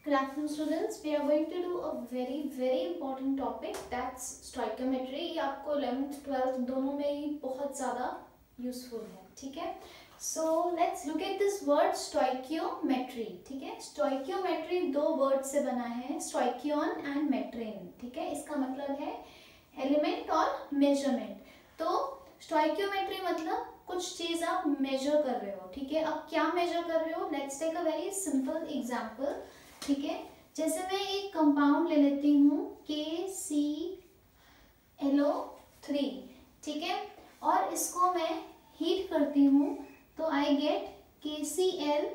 Good afternoon students. We are going to do a very important topic, that's stoichiometry. ये आपको 11th 12th दोनों में ही बहुत ज़्यादा यूजफुल है, ठीक है. So let's look at this word stoichiometry. ठीक है, stoichiometry दो वर्ड से बना है, stoichion and metrein. ठीक है, इसका मतलब है एलिमेंट और मेजरमेंट. तो stoichiometry मतलब कुछ चीज आप मेजर कर रहे हो. ठीक है, अब क्या मेजर कर रहे हो? Let's take a very simple example. ठीक है, जैसे मैं एक कंपाउंड ले लेती हूँ KClO3. ठीक है, और इसको मैं हीट करती हूँ तो I get KCl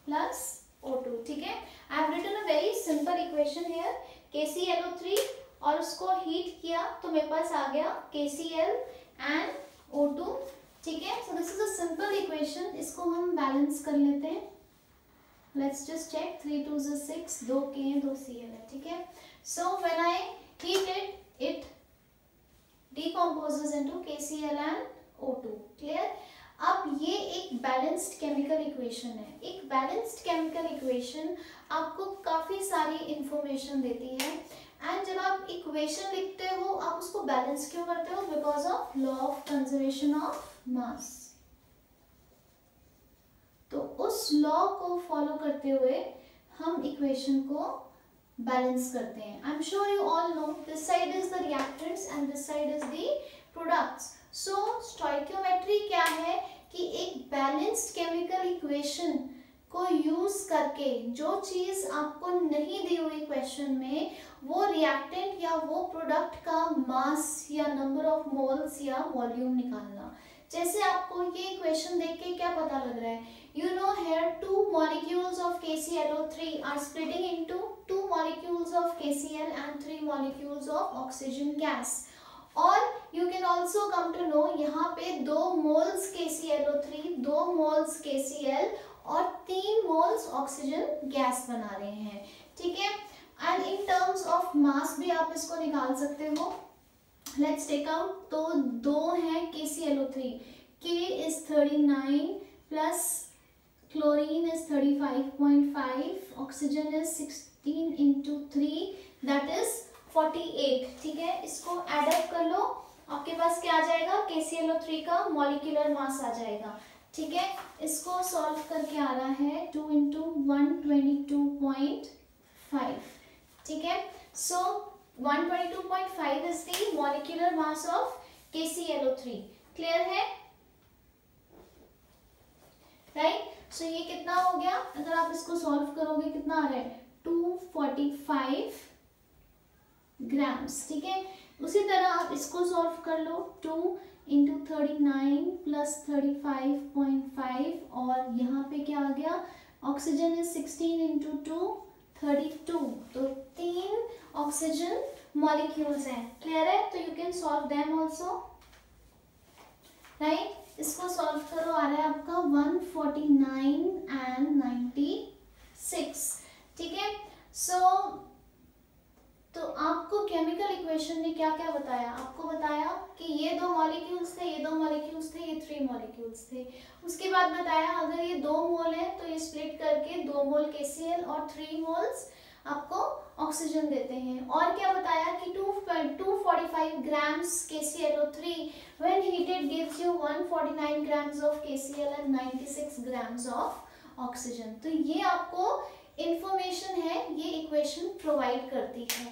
plus O2. ठीक है, I have written a very simple equation here, KClO3 और उसको हीट किया तो मेरे पास आ गया KCl एंड O2. ठीक है, so this is a simple equation. इसको हम बैलेंस कर लेते हैं. Let's just check, 3 2 6, 2 K 2 Cl है. ठीक है, so when I heat it decomposes into KCl and O2. Clear? अब ये एक बैलेंस्ड केमिकल इक्वेशन है. एक बैलेंस्ड केमिकल इक्वेशन आपको काफी सारी इंफॉर्मेशन देती है. एंड जब आप इक्वेशन लिखते हो आप उसको बैलेंस क्यों करते हो? Because of law of conservation of mass. तो उस लॉ को फॉलो करते हुए हम इक्वेशन को बैलेंस करते हैं. I am sure you all know this side is the reactants and this side is the products. So stoichiometry क्या है कि एक बैलेंस्ड केमिकल इक्वेशन को यूज करके जो चीज आपको नहीं दी हुई क्वेश्चन में, वो रिएक्टेंट या वो प्रोडक्ट का मास या नंबर ऑफ मोल्स या वॉल्यूम निकालना. जैसे आपको ये इक्वेशन देख के क्या पता लग रहा है? You know here 2 molecules of KClO3 are splitting into 2 molecules of KCl and 3 molecules of oxygen gas. और you can also come to know यहाँ पे 2 moles KClO3, 2 moles KCl और 3 moles oxygen gas बना रहे हैं. ठीक है, and in terms of mass भी आप इसको निकाल सकते हो. Let's take out, तो 2 है KClO3, K is 39 plus chlorine is 35.5, oxygen is 16 into 3, that is 48. ठीक है, इसको एड अप कर लो, आपके पास क्या आ जाएगा? KClO3 का मॉलिक्यूलर मास आ जाएगा. ठीक है, इसको सॉल्व करके आ रहा है 2 into 122.5. ठीक है, सो 122.5 is the molecular mass of KClO3. Clear है? राइट. सो ये कितना हो गया? अगर आप इसको सॉल्व करोगे कितना आ रहा है? 245 ग्राम्स. ठीक है, उसी तरह आप इसको सॉल्व कर लो, 2 into 39 plus 35.5 और यहाँ पे क्या आ गया? Oxygen is 16 into 2 32. तो 3 ऑक्सीजन मॉलिक्यूल्स हैं. क्लियर है? तो you can solve them also. Right, इसको सॉल्व करो, आ रहा है आपका 149 and 96. ठीक है, सो तो आपको केमिकल इक्वेशन ने क्या क्या बताया? आपको बताया कि ये 2 मॉलिक्यूल्स थे, ये 2 मॉलिक्यूल्स थे, ये 3 मॉलिक्यूल्स थे. उसके बाद बताया अगर ये 2 मोल है तो ये स्प्लिट करके 2 मोल KCl और 3 मोल्स आपको ऑक्सीजन देते हैं. और क्या बताया कि 245 grams KClO3 when heated gives you 149 grams of KCl and 96 grams of oxygen. तो ये आपको इंफॉर्मेशन है, ये इक्वेशन प्रोवाइड करती है.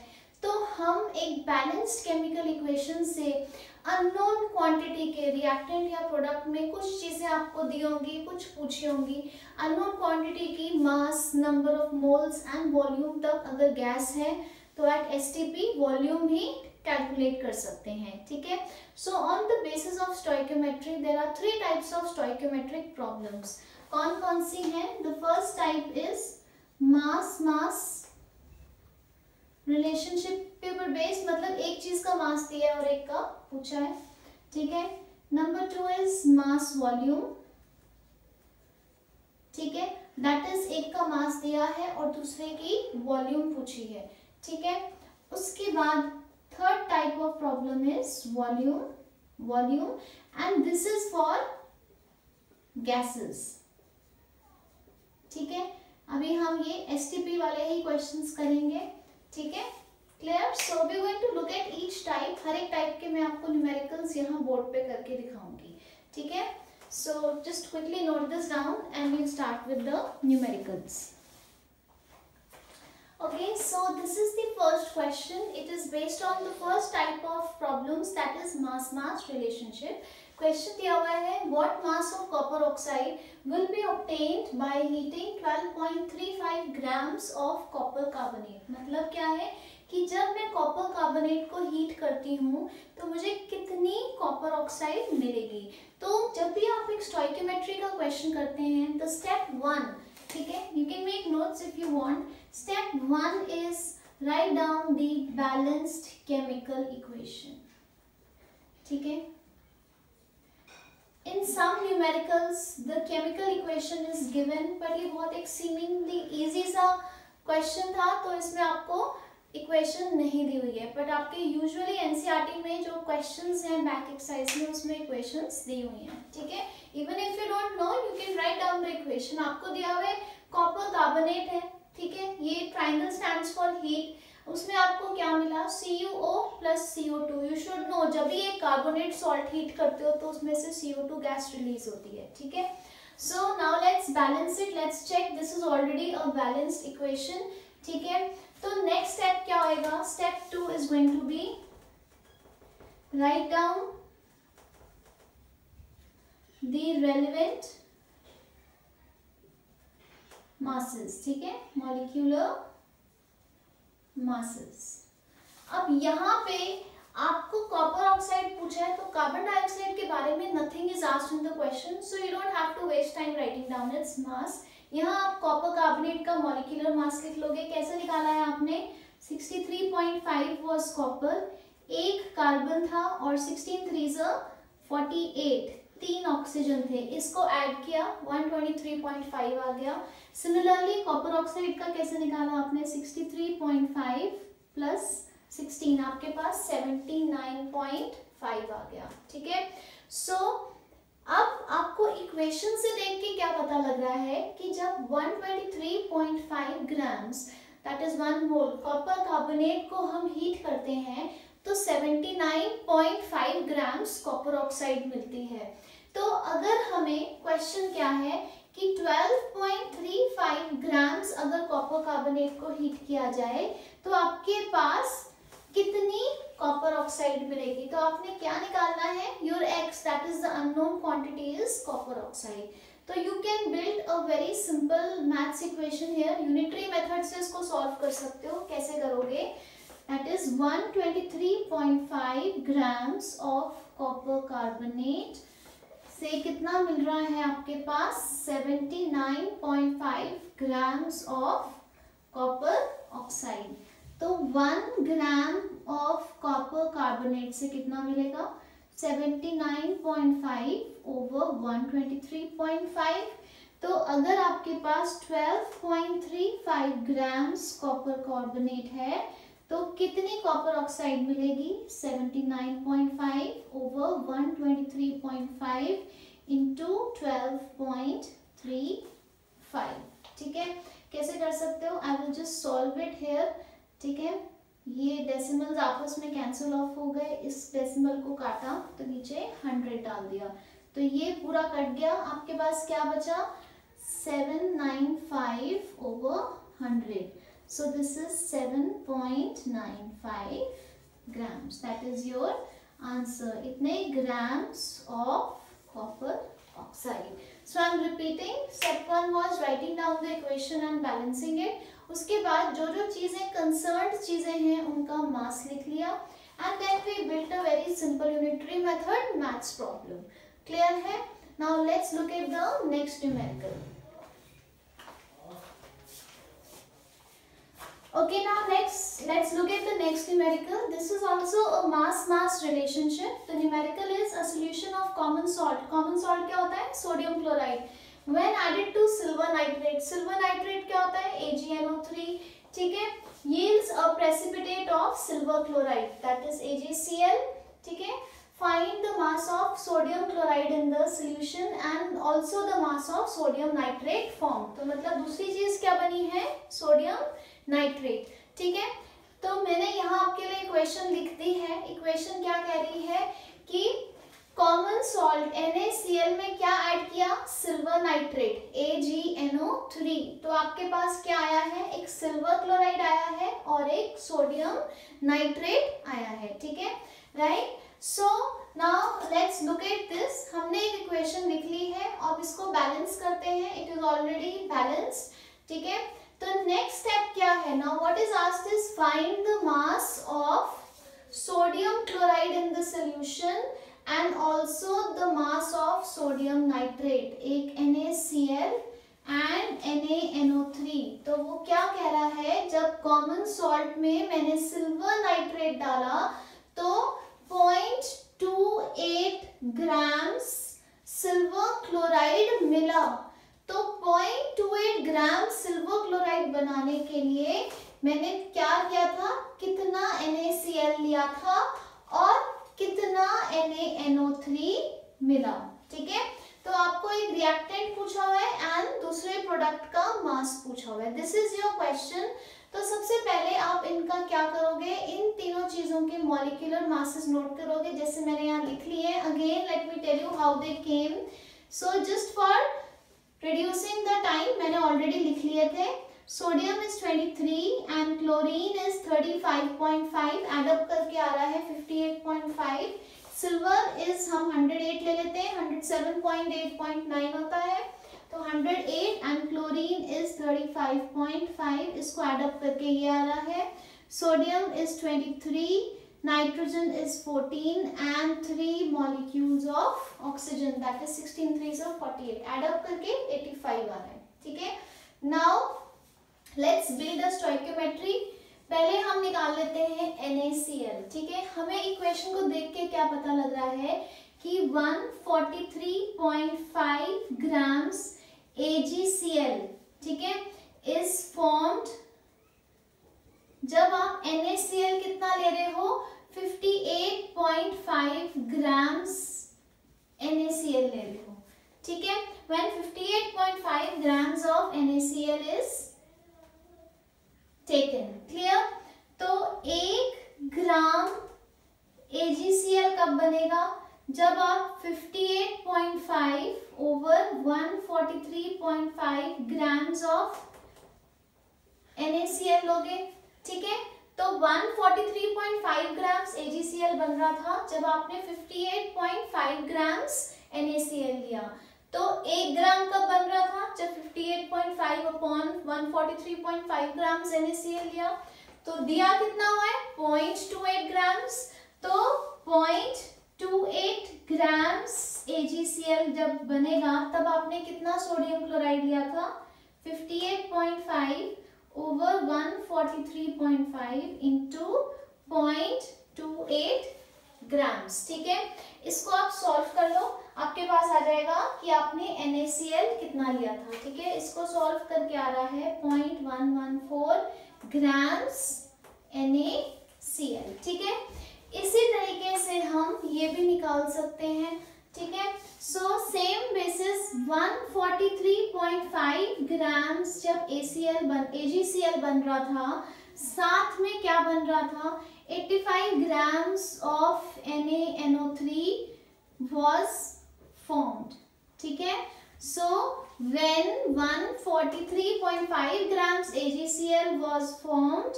तो हम एक बैलेंस्ड केमिकल इक्वेशन से अननोन क्वांटिटी के रिएक्टेंट या प्रोडक्ट में कुछ चीजें आपको दी होंगी, कुछ पूछी होंगी. अननोन क्वांटिटी की mass, number of moles and volume तक अगर गैस है तो एट STP वॉल्यूम भी कैलकुलेट कर सकते हैं. ठीक है, so on the basis of stoichiometry there are 3 types of stoichiometric problems. कौन कौन सी हैं? The first type is mass mass relationship paper based, मतलब एक चीज का मास दिया है और एक का पूछा है. ठीक है, नंबर 2 इज मास वॉल्यूम. ठीक है, दैट इज एक का मास दिया है और दूसरे की वॉल्यूम पूछी है. ठीक है, उसके बाद third type of problem is volume and this is for gases. ठीक है, अभी हम ये STP वाले ही क्वेश्चंस करेंगे, ठीक है, clear. So we going to look at each type, हर एक टाइप के मैं आपको न्यूमेरिकल्स यहाँ बोर्ड पे करके दिखाऊंगी, ठीक है। So just quickly note this down and we'll start with the numericals. Okay, so this is the first question. It is based on the first type of problems, that is mass-mass relationship. Question दिया हुआ है, what mass of copper oxide will be obtained by heating 12.35 grams of copper carbonate. मतलब क्या है कि जब मैं copper carbonate को हीट करती हूँ तो मुझे कितनी कॉपर ऑक्साइड मिलेगी. तो जब भी आप एक स्टोइकियोमेट्री का क्वेश्चन करते हैं तो स्टेप 1, ठीक है, you can make notes if you want. Step 1 is right down the balanced chemical equation, ठीक है. In some numericals the chemical equation is given, but ये बहुत एक seemingly easy सा क्वेश्चन था तो इसमें आपको इक्वेशन नहीं दी हुई है, बट आपके यूजुअली एनसीईआरटी में जो क्वेश्चंस हैं बैक एक्सरसाइज में उसमें इक्वेशंस दी हुई हैं, ठीक है. Even if you don't know you can write down the equation. आपको दिया हुआ है कॉपर कार्बोनेट है, ठीक है, ये ट्राइंगल स्टैंड्स फॉर हीट. उसमें आपको क्या मिला, CuO plus CO2. You should know जब भी एक कार्बोनेट सॉल्ट हीट करते हो तो उसमें से CO2 गैस रिलीज होती है, ठीक है. So now let's balance it, let's check. This is already a balanced equation, ठीक है. तो नेक्स्ट स्टेप क्या होएगा, step 2 is going to be write down the relevant masses, ठीक है, मॉलिक्यूलर masses. अब यहाँ पे आपको कॉपर ऑक्साइड पूछा है तो कार्बन डाइऑक्साइड के बारे में nothing is asked in the question, so you don't have to waste time writing down its mass. यहाँ आप कॉपर कार्बोनेट का मॉलिक्यूलर मास लिख लोगे. कैसे निकाला है आपने, 63.5 वाज कॉपर, एक कार्बन था और 16 3 48, 3 ऑक्सीजन थे, इसको ऐड किया 123.5 आ गया. सिमिलरली कॉपर ऑक्साइड का कैसे निकाला आपने, 63.5 प्लस 16 आपके पास 79.5 आ गया, ठीक है. सो अब आपको इक्वेशन से देख के क्या पता लग रहा है कि जब 123.5 grams that is 1 mole copper carbonate को हम हीट करते हैं तो 79.5 ग्राम्स कॉपर ऑक्साइड मिलती है. तो अगर हमें क्वेश्चन क्या है कि 12.35 ग्राम्स अगर कॉपर कार्बोनेट को हीट किया जाए तो आपके पास कितनी कॉपर ऑक्साइड मिलेगी. तो आपने क्या निकालना है, your x that is the unknown quantity is copper oxide. तो you can build a very simple maths equation here. Unitary method से इसको सॉल्व कर सकते हो. कैसे करोगे, that is 123.5 grams of copper carbonate से कितना मिल रहा है आपके पास, 79.5 ग्राम्स ऑफ कॉपर ऑक्साइड. तो 1 ग्राम ऑफ कॉपर कार्बोनेट से कितना मिलेगा, 79.5 ओवर 123.5. तो अगर आपके पास 12.35 ग्राम्स कॉपर कार्बोनेट है तो कितनी कॉपर ऑक्साइड मिलेगी, 79.5 ओवर 123.5 इंटू 12.35, ठीक है. कैसे कर सकते हो, I will just solve it here, ठीक है. ये डेसिमल्स आपस में कैंसिल ऑफ हो गए, इस डेसिमल को काटा तो नीचे 100 डाल दिया तो ये पूरा कट गया. आपके पास क्या बचा, 795 over 100. So this is 7.95 grams. That is your answer. इतने grams of copper oxide. So I am repeating. Step 1 was writing down the equation and balancing it. उसके बाद जो जो चीजें concerned चीजें हैं उनका mass लिख लिया. And then we built a very simple unitary method maths problem. Clear है? Now let's look at the next numerical. Okay, now let's look at the next numerical. This is also a mass-mass relationship. The numerical is a solution of common salt. Common salt क्या होता है, sodium chloride. When added to silver nitrate क्या होता है, AgNO3, ठीक है, yields a precipitate of silver chloride, that is AgCl, ठीक है. find the mass of sodium chloride in the solution and also the mass of sodium nitrate formed। तो मतलब दूसरी चीज क्या बनी है, सोडियम नाइट्रेट। ठीक है, तो मैंने यहाँ आपके लिए इक्वेशन लिख दी है। इक्वेशन क्या कह रही है कि कॉमन सॉल्ट NaCl में क्या ऐड किया, सिल्वर नाइट्रेट AgNO3। तो आपके पास क्या आया है, एक सिल्वर क्लोराइड आया है और एक सोडियम नाइट्रेट आया है। ठीक है, right. So now let's look at this. हमने एक इक्वेशन लिख ली है, अब इसको बैलेंस करते हैं। It is already balanced. ठीक है, तो नेक्स्ट स्टेप क्या है, now what is asked is find the mass of sodium chloride in the solution and also the mass of sodium nitrate, एक NaCl एंड NaNO3। तो वो क्या कह रहा है, जब कॉमन सॉल्ट में मैंने सिल्वर नाइट्रेट डाला तो 0.28 ग्राम्स सिल्वर क्लोराइड मिला। तो 0.28 ग्राम सिल्वर क्लोराइड बनाने के लिए मैंने क्या किया था, कितना NaCl लिया था और कितना NaNO3 मिला। ठीक है, तो आपको एक रिएक्टेंट पूछा हुआ है एंड दूसरे प्रोडक्ट का मास पूछा हुआ है। This is your question. तो सबसे पहले आप इनका क्या करोगे, इन तीनों चीजों के मॉलिक्यूलर मासेस नोट करोगे, जैसे मैंने यहाँ लिख लिए। Again let me tell you how they came. So just for reducing the time मैंने ऑलरेडी लिख लिए थे। Sodium is 23 and chlorine is 35.5, add up करके आ रहा है 58.5। सिल्वर इज हम 108 ले लेते हैं, 107.8.9 होता है, तो 108 एंड क्लोरीन इज 35.5, इसको एडअप करके ये आ रहा है। Sodium is 23, nitrogen is 14 and 3 molecules of oxygen, that is 16 3 so 48, add up करके 85 आ रहा है। ठीक है, now let's build the stoichiometry. पहले हम निकाल लेते हैं NaCl। ठीक है, हमें इक्वेशन को देख के क्या पता लग रहा है कि 143.5 ग्राम्स AgCl, ठीक है, इज फॉर्म्ड जब आप NaCl कितना ले रहे हो, 58.5 ग्राम्स NaCl ले रहे हो। ठीक है, when 58.5 grams of NaCl is taken, clear। तो 1 ग्राम AgCl कब बनेगा, जब आप 58.5 ओवर 143.5 ग्राम्स ऑफ NaCl लोगे। ठीक है, तो 143.5 ग्राम्स AgCl बन रहा था जब आपने 58.5 ग्राम्स NaCl लिया। तो 1 ग्राम कब बन रहा था, जब 58.5 अपॉन 143.5 ग्राम्स NaCl लिया। तो दिया कितना हुआ है, 0.28 ग्राम्स। तो 0.28 ग्राम्स AgCl जब बनेगा तब आपने कितना सोडियम क्लोराइड लिया था, 58.5 ओवर 143.5 इंटू 0.28 ग्राम्स। ठीक है, इसको आप सॉल्व कर लो, आपके पास आ जाएगा कि आपने NaCl कितना लिया था। ठीक है, इसको सॉल्व करके आ रहा है 0.114 ग्राम्स NaCl। ठीक है, इसी तरीके से हम ये भी निकाल सकते हैं। ठीक है, सो सेम बेसिस 143.5 ग्राम्स जब AgCl बन रहा था, साथ में क्या बन रहा था, 85 grams of NaNO3 was formed। ठीक है, so when 143.5 grams AgCl was formed,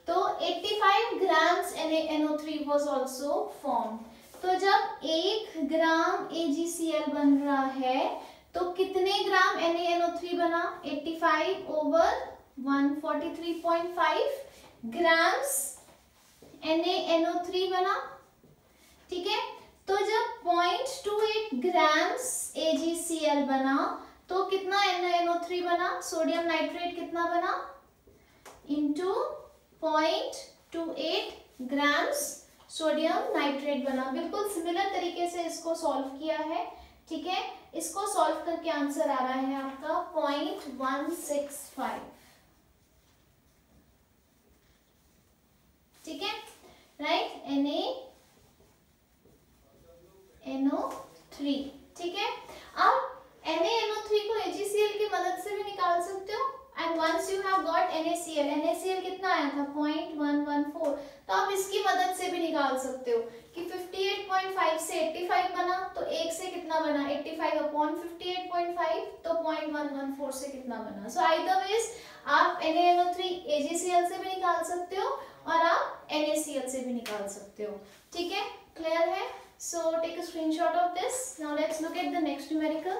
तो 85 grams NaNO3 was also formed। तो जब 1 ग्राम AgCl बन रहा है तो कितने ग्राम NaNO3 बना, 85 ओवर 143.5 ग्राम्स NaNO3 बना। ठीक है, तो जब 0.28 ग्राम्स AgCl बना तो कितना NaNO3 बना, सोडियम नाइट्रेट कितना बना, इंटू 0.28 ग्राम्स सोडियम नाइट्रेट बना। बिल्कुल सिमिलर तरीके से इसको सॉल्व किया है। ठीक है, इसको सॉल्व करके आंसर आ रहा है आपका 0.165। ठीक है, राइट, NaNO3, ठीक है। अब NaNO3 को AgCl की मदद से भी निकाल सकते हो, and once you have got NaCl कितना आया था 0.114, तो आप इसकी मदद से भी निकाल सकते हो कि 58.5 से 85 बना, तो 1 से कितना बना 85 अपॉन 58.5, तो 0.114 से कितना बना। सो आइदर वेज आप NaNO3 AgCl से भी निकाल सकते हो और आप NaCl से भी निकाल सकते हो, ठीक है, क्लियर है। So take a screenshot of this. Now let's look at the next numerical.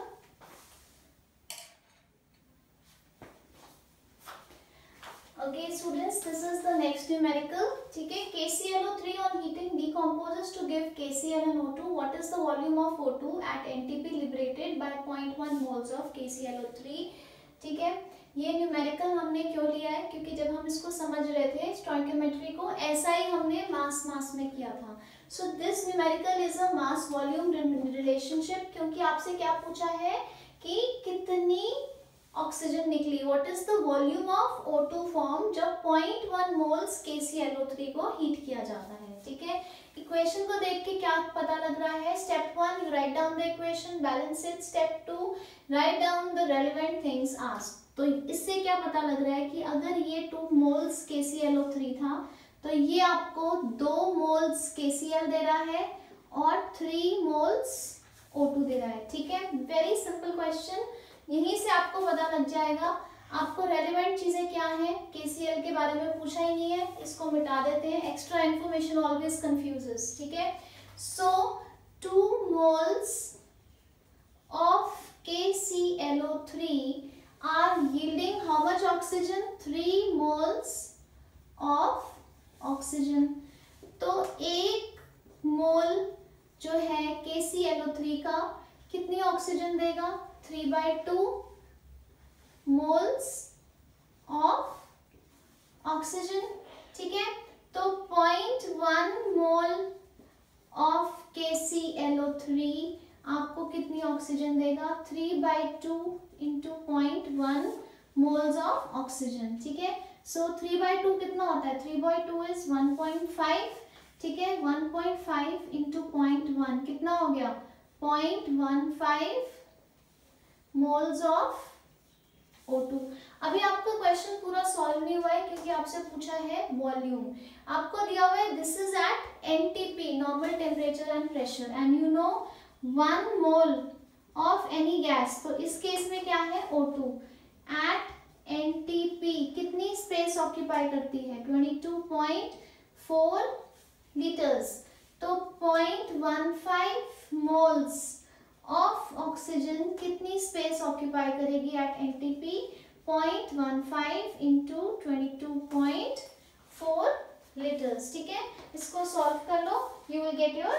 Okay students, this is the next numerical, ठीक है। KClO3 on heating decomposes to give KCl and O2. What is the volume of O2 at NTP liberated by 0.1 moles of KClO3, ठीक है। ये numerical हमने क्यों लिया है, क्योंकि जब हम इसको समझ रहे थे स्टोइकियोमेट्री को, ऐसा ही हमने मास में किया था। So this numerical is a mass volume relationship, क्योंकि आपसे क्या पूछा है कि कितनी ऑक्सीजन निकली, what is the volume of O2 form जब 0.1 मोल्स KClO3 को हीट किया जाता है, ठीक है। इक्वेशन को देख के क्या पता लग रहा है, step 1 you right down the equation, balance it, step 2 right down the relevant things asked. तो इससे क्या पता लग रहा है कि अगर ये 2 मोल्स KClO3 था तो ये आपको 2 मोल्स KCl दे रहा है और 3 मोल्स O2 दे रहा है, ठीक है। वेरी सिंपल क्वेश्चन, यहीं से आपको पता लग जाएगा। आपको रेलेवेंट चीजें क्या है, KCl के बारे में पूछा ही नहीं है, इसको मिटा देते हैं, एक्स्ट्रा इंफॉर्मेशन ऑलवेज कंफ्यूजेस, ठीक है। So 2 moles of KClO3 are yielding how much oxygen, 3 moles of oxygen. तो 1 मोल जो है KClO3 का कितनी ऑक्सीजन देगा, 3/2 मोल्स ऑफ ऑक्सीजन, ठीक है। तो 0.1 मोल ऑफ KClO3 आपको कितनी ऑक्सीजन देगा, 3/2 इंटू 0.1 मोल्स ऑफ ऑक्सीजन, ठीक है। सो 3/2 कितना होता है, 3/2 इज 1.5, ठीक है। 1.5 इंटू 0.1 कितना हो गया 0.15 मोल्स ऑफ O2। अभी आपको क्वेश्चन पूरा सॉल्व नहीं हुआ है क्योंकि आपसे पूछा है वॉल्यूम, आपको दिया हुआ है this is at NTP normal temperature and pressure, and you know 1 mole of any gas, तो इस केस में क्या है O2 एट NTP कितनी स्पेस ऑक्यूपाई करती है, 22.4 लीटर्स। तो 0.15 मोल्स ऑफ ऑक्सीजन कितनी स्पेस ऑक्यूपाई करेगी एट NTP, 0.15 इंटू 22.4 लीटर्स, ठीक है। इसको सॉल्व कर लो, you will get your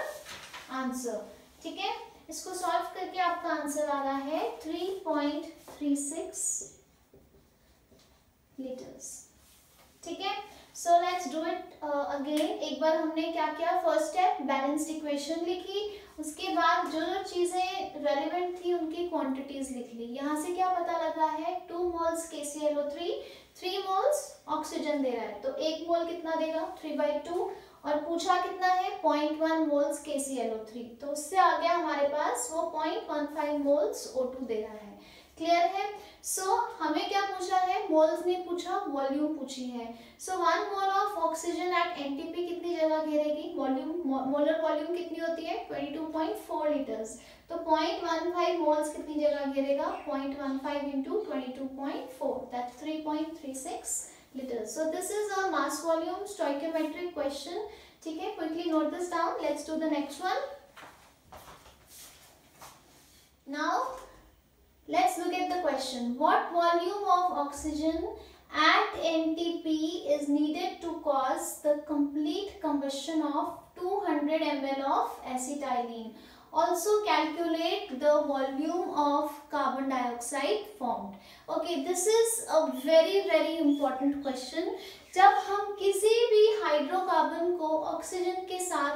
answer, ठीक है। इसको सॉल्व करके आपका आंसर आ रहा है 3.36 लीटर्स, ठीक है। So let's do it again. एक बार हमने क्या किया, फर्स्ट स्टेप बैलेंस्ड इक्वेशन लिखी, उसके बाद जो जो चीजें रेलेवेंट थी उनकी क्वांटिटीज लिख ली। यहाँ से क्या पता लगा है, 2 मोल्स KClO3 3 मोल्स ऑक्सीजन दे रहा है, तो 1 मोल कितना देगा 3/2, और पूछा कितना है 0.1 मोल्स KClO3, तो उससे आगे हमारे पास वो 0.15 मोल्स O2 दे रहा है, क्लियर है। सो हमें क्या पूछा है, मोल्स नहीं पूछा, वॉल्यूम पूछी है। So 1 mole of oxygen at NTP कितनी जगह घेरेगी, वॉल्यूम, मोलर वॉल्यूम कितनी होती है 22.4 लीटर्स, तो 0.15 मोल्स कितनी जगह घेरेगा, 0.15 into 22.4, that's 3.36 liters. So this is a mass volume stoichiometric question, ठीक है। Quickly note this down. Let's do the next one. Now let's look at the question. What volume of oxygen at NTP is needed to cause the complete combustion of 200 ml of acetylene? Also calculate the volume of carbon dioxide formed. Okay, this is a very important question. जब हम किसी भी hydrocarbon को oxygen के साथ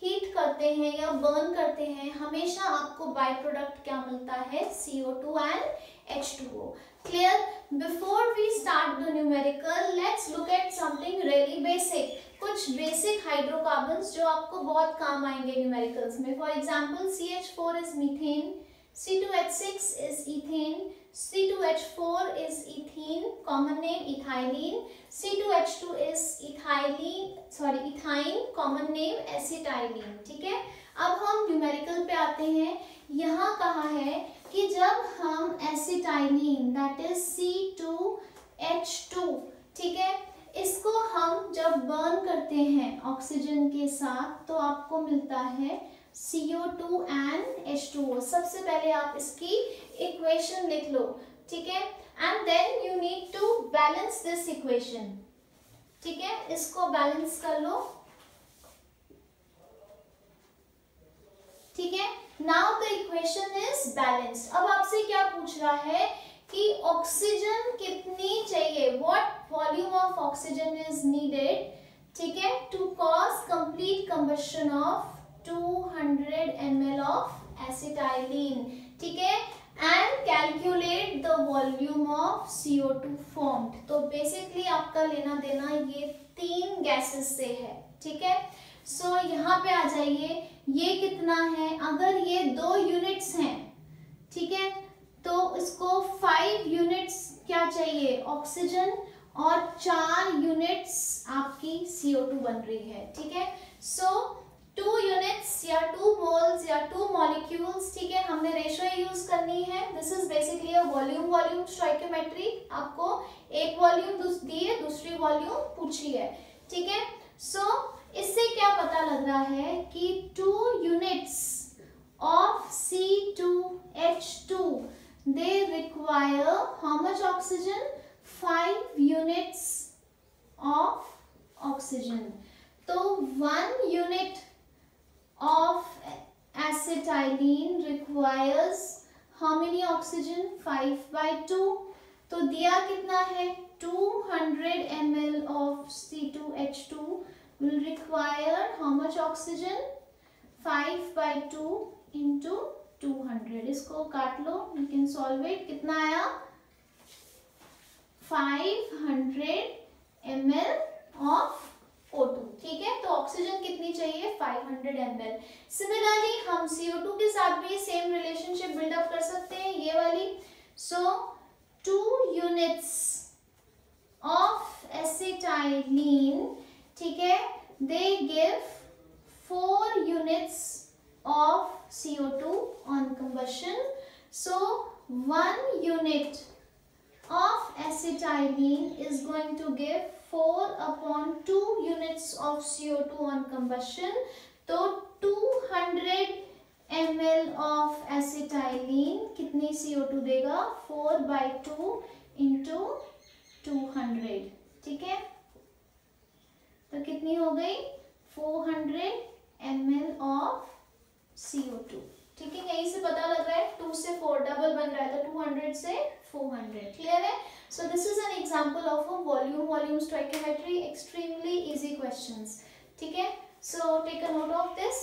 heat करते हैं या बर्न करते हैं, हमेशा आपको बाय प्रोडक्ट क्या मिलता है, CO2 and H2O. Clear? Before we start the numerical, let's look at something really basic. कुछ बेसिक हाइड्रोकार्बन्स जो आपको बहुत काम आएंगे न्यूमेरिकल्स में. For example CH4 is methane, C2H6 is ethane, C2H4 is ethene, common name ethylene, C2H2 is ethine, common name acetylene. ठीक है, अब हम न्यूमेरिकल पे आते हैं. यहाँ कहा है कि जब हम एसिटाइलिन दैट इज C2H2, ठीक है, इसको हम जब बर्न करते हैं ऑक्सीजन के साथ तो आपको मिलता है CO2 and H2O. सबसे पहले आप इसकी इक्वेशन लिख लो, ठीक है, and then you need to balance this equation. ठीक है, इसको बैलेंस कर लो. ठीक है, now the equation is balanced. अब आपसे क्या पूछ रहा है कि ऑक्सीजन कितनी चाहिए, what volume of oxygen is needed, ठीक है, to cause complete combustion of 200 ml of acetylene. ठीक है, and calculate the volume of CO2 formed. तो बेसिकली आपका लेना देना ये 3 गैसेस से है. ठीक है, सो यहाँ पे आ जाइए. ये कितना है, अगर ये 2 यूनिट्स हैं, ठीक है, तो इसको 5 यूनिट्स क्या चाहिए ऑक्सीजन और 4 यूनिट्स आपकी CO2 बन रही है. ठीक है, सो 2 यूनिट्स या 2 मोल्स या 2 मॉलिक्यूल्स. ठीक है, हमने रेशियो यूज करनी है. This is basically a volume stoichiometry. आपको एक वॉल्यूम दी है, दूसरी वॉल्यूम पूछी है. ठीक है, सो इससे क्या पता लग रहा है कि 2 units of C2H2 they require how much oxygen, 5 units of oxygen. तो 1 unit of acetylene requires how many oxygen, 5/2. तो दिया कितना है, 200 ml of C2H2 will require how much oxygen, 5/2 into 200. इसको काट लो, you can solve it. कितना आया, 500 ml of O2. ठीक है, तो ऑक्सीजन कितनी चाहिए, 500 ml. सिमिलरली हम CO2 के साथ भी सेम रिलेशनशिप बिल्डअप कर सकते हैं, ये वाली. सो 2 यूनिट्स ऑफ एसिटाइलिन, ठीक है, they give 4 units of CO2 on combustion. So 1 unit of acetylene is going to give 4/2 units of CO2 on combustion. तो 200 ml of acetylene कितनी CO2 देगा, 4/2 into 200. ठीक है, तो कितनी हो गई, 400 ml of CO2. ठीक है, यहीं से पता लग रहा है 2 से 4 डबल बन रहा है, तो 200 से 400. क्लियर है. So this is an example of a volume stoichiometry. Extremely easy questions. ठीक है, so take a note of this.